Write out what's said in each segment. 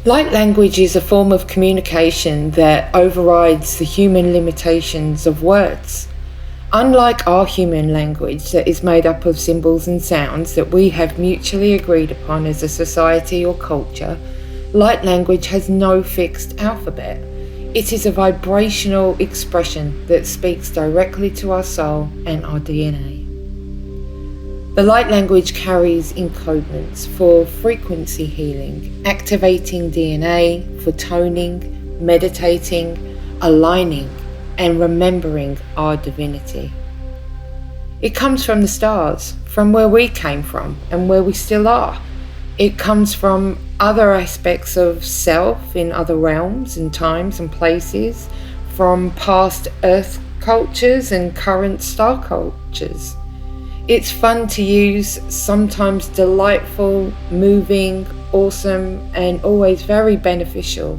Light language is a form of communication that overrides the human limitations of words. Unlike our human language that is made up of symbols and sounds that we have mutually agreed upon as a society or culture, light language has no fixed alphabet. It is a vibrational expression that speaks directly to our soul and our DNA. The light language carries encodements for frequency healing, activating DNA, for toning, meditating, aligning, and remembering our divinity. It comes from the stars, from where we came from and where we still are. It comes from other aspects of self in other realms and times and places, from past earth cultures and current star cultures. It's fun to use, sometimes delightful, moving, awesome, and always very beneficial.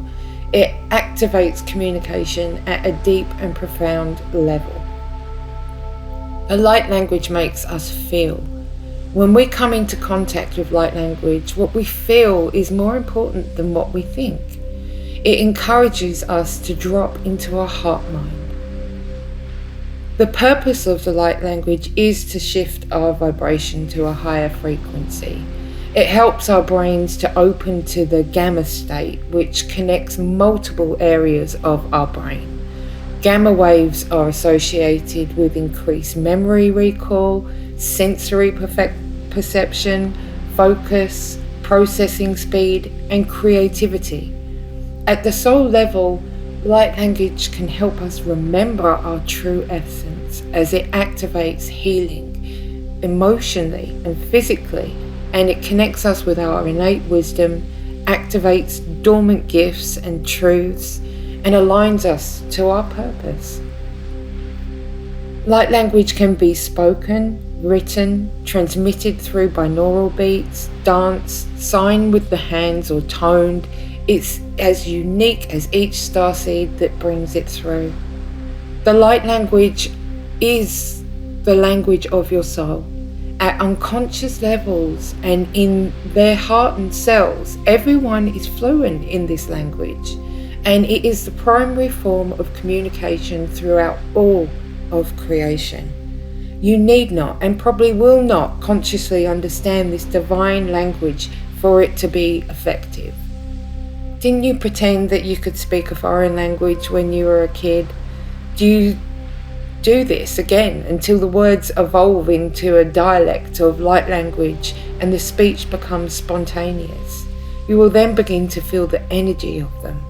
It activates communication at a deep and profound level. The light language makes us feel. When we come into contact with light language, what we feel is more important than what we think. It encourages us to drop into our heart mind. The purpose of the light language is to shift our vibration to a higher frequency. It helps our brains to open to the gamma state, which connects multiple areas of our brain. Gamma waves are associated with increased memory recall, sensory perception, focus, processing speed, and creativity. At the soul level, light language can help us remember our true essence as it activates healing emotionally and physically, and it connects us with our innate wisdom, activates dormant gifts and truths, and aligns us to our purpose. Light language can be spoken, written, transmitted through binaural beats, dance, signed with the hands, or toned. It's as unique as each starseed that brings it through. The light language is the language of your soul. At unconscious levels and in their heart and cells, everyone is fluent in this language, and it is the primary form of communication throughout all of creation. You need not, and probably will not, consciously understand this divine language for it to be effective. Didn't you pretend that you could speak a foreign language when you were a kid? Do you do this again until the words evolve into a dialect of light language and the speech becomes spontaneous? You will then begin to feel the energy of them.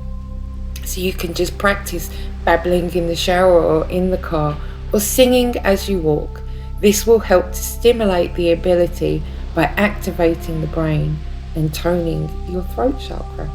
So you can just practice babbling in the shower or in the car or singing as you walk. This will help to stimulate the ability by activating the brain and toning your throat chakra.